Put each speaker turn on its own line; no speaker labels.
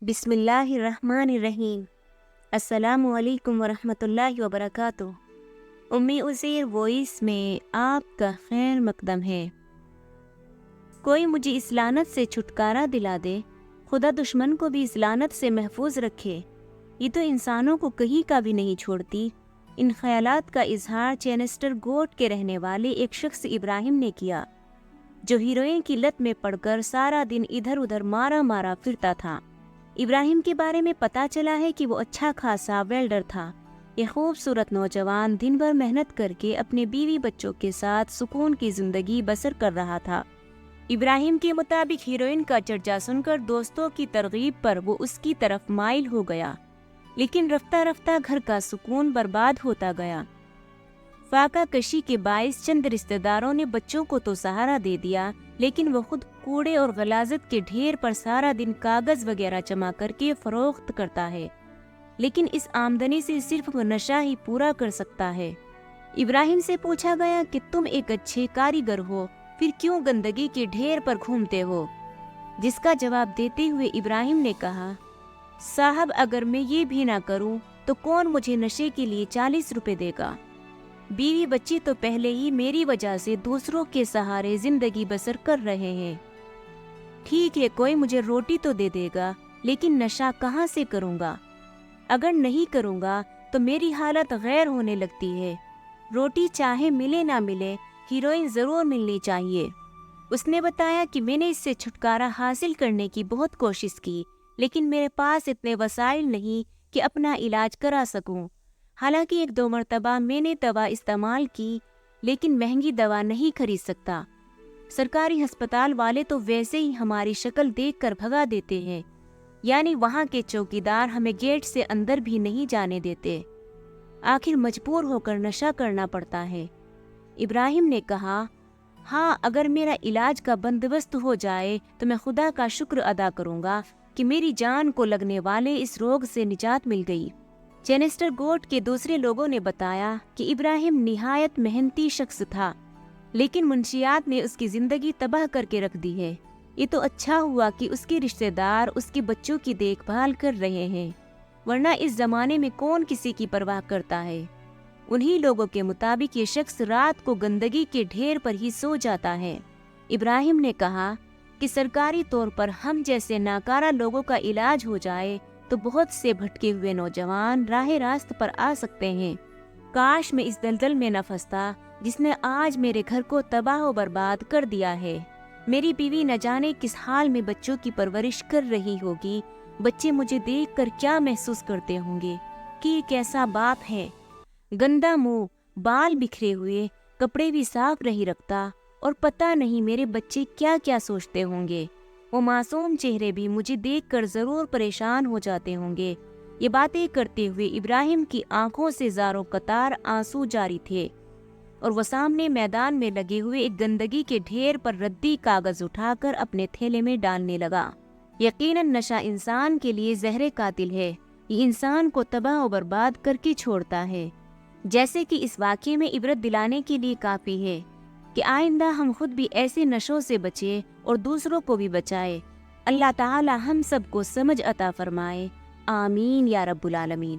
بسم اللہ الرحمن الرحیم۔ السلام علیکم ورحمۃ اللہ وبرکاتہ۔ امی عزیر وائس میں آپ کا خیر مقدم ہے۔ کوئی مجھے اس لعنت سے چھٹکارا دلا دے، خدا دشمن کو بھی اس لعنت سے محفوظ رکھے۔ یہ تو انسانوں کو کہیں کا بھی نہیں چھوڑتی۔ ان خیالات کا اظہار چینسٹر گوٹ کے رہنے والے ایک شخص ابراہیم نے کیا، جو ہیروئن کی لت میں پڑ کر سارا دن ادھر ادھر مارا پھرتا تھا۔ ابراہیم کے بارے میں پتا چلا ہے کہ وہ اچھا خاصا ویلڈر تھا۔ یہ خوبصورت نوجوان دن بھر محنت کر کے اپنے بیوی بچوں کے ساتھ سکون کی زندگی بسر کر رہا تھا۔ ابراہیم کے مطابق ہیروئن کا چرچا سن کر دوستوں کی ترغیب پر وہ اس کی طرف مائل ہو گیا، لیکن رفتہ رفتہ گھر کا سکون برباد ہوتا گیا۔ فاقہ کشی کے باعث چند رشتہ داروں نے بچوں کو تو سہارا دے دیا، لیکن وہ خود کوڑے اور غلاظت کے ڈھیر پر سارا دن کاغذ وغیرہ جمع کر کے فروخت کرتا ہے، لیکن اس آمدنی سے صرف وہ نشہ ہی پورا کر سکتا ہے۔ ابراہیم سے پوچھا گیا کہ تم ایک اچھے کاریگر ہو، پھر کیوں گندگی کے ڈھیر پر گھومتے ہو؟ جس کا جواب دیتے ہوئے ابراہیم نے کہا، صاحب اگر میں یہ بھی نہ کروں تو کون مجھے نشے کے لیے 40 روپے دے گا؟ بیوی بچی تو پہلے ہی میری وجہ سے دوسروں کے سہارے زندگی بسر کر رہے ہیں۔ ٹھیک ہے، کوئی مجھے روٹی تو دے دے گا، لیکن نشہ کہاں سے کروں گا؟ اگر نہیں کروں گا تو میری حالت غیر ہونے لگتی ہے۔ روٹی چاہے ملے نہ ملے، ہیروئن ضرور ملنی چاہیے۔ اس نے بتایا کہ میں نے اس سے چھٹکارا حاصل کرنے کی بہت کوشش کی، لیکن میرے پاس اتنے وسائل نہیں کہ اپنا علاج کرا سکوں۔ حالانکہ 1-2 مرتبہ میں نے دوا استعمال کی، لیکن مہنگی دوا نہیں خرید سکتا۔ سرکاری ہسپتال والے تو ویسے ہی ہماری شکل دیکھ کر بھگا دیتے ہیں، یعنی وہاں کے چوکیدار ہمیں گیٹ سے اندر بھی نہیں جانے دیتے۔ آخر مجبور ہو کر نشہ کرنا پڑتا ہے۔ ابراہیم نے کہا، ہاں اگر میرا علاج کا بندوبست ہو جائے تو میں خدا کا شکر ادا کروں گا کہ میری جان کو لگنے والے اس روگ سے نجات مل گئی۔ چینسٹر گوٹ کے دوسرے لوگوں نے بتایا کہ ابراہیم نہایت محنتی شخص تھا، لیکن منشیات نے اس کی زندگی تباہ کر کے رکھ دی ہے۔ یہ تو اچھا ہوا کہ اس کے رشتہ دار اس کے بچوں کی دیکھ بھال کر رہے ہیں، ورنہ اس زمانے میں کون کسی کی پرواہ کرتا ہے؟ انہی لوگوں کے مطابق یہ شخص رات کو گندگی کے ڈھیر پر ہی سو جاتا ہے۔ ابراہیم نے کہا کہ سرکاری طور پر ہم جیسے ناکارہ لوگوں کا علاج ہو جائے تو بہت سے بھٹکے ہوئے نوجوان راہ راست پر آ سکتے ہیں۔ کاش میں اس دلدل میں نہ پھنستا جس نے آج میرے گھر کو تباہ و برباد کر دیا ہے۔ میری بیوی نہ جانے کس حال میں بچوں کی پرورش کر رہی ہوگی۔ بچے مجھے دیکھ کر کیا محسوس کرتے ہوں گے کہ یہ کیسا باپ ہے، گندا منہ، بال بکھرے ہوئے، کپڑے بھی صاف نہیں رکھتا، اور پتہ نہیں میرے بچے کیا کیا سوچتے ہوں گے۔ وہ معصوم چہرے بھی مجھے دیکھ کر ضرور پریشان ہو جاتے ہوں گے۔ یہ باتیں کرتے ہوئے ابراہیم کی آنکھوں سے زاروں قطار آنسو جاری تھے، اور وہ سامنے میدان میں لگے ہوئے ایک گندگی کے ڈھیر پر ردی کاغذ اٹھا کر اپنے تھیلے میں ڈالنے لگا۔ یقیناً نشہ انسان کے لیے زہر قاتل ہے۔ یہ انسان کو تباہ و برباد کر کے چھوڑتا ہے۔ جیسے کہ اس واقعے میں عبرت دلانے کے لیے کافی ہے کہ آئندہ ہم خود بھی ایسے نشوں سے بچیں اور دوسروں کو بھی بچائیں۔ اللہ تعالی ہم سب کو سمجھ عطا فرمائے، آمین یا رب العالمین۔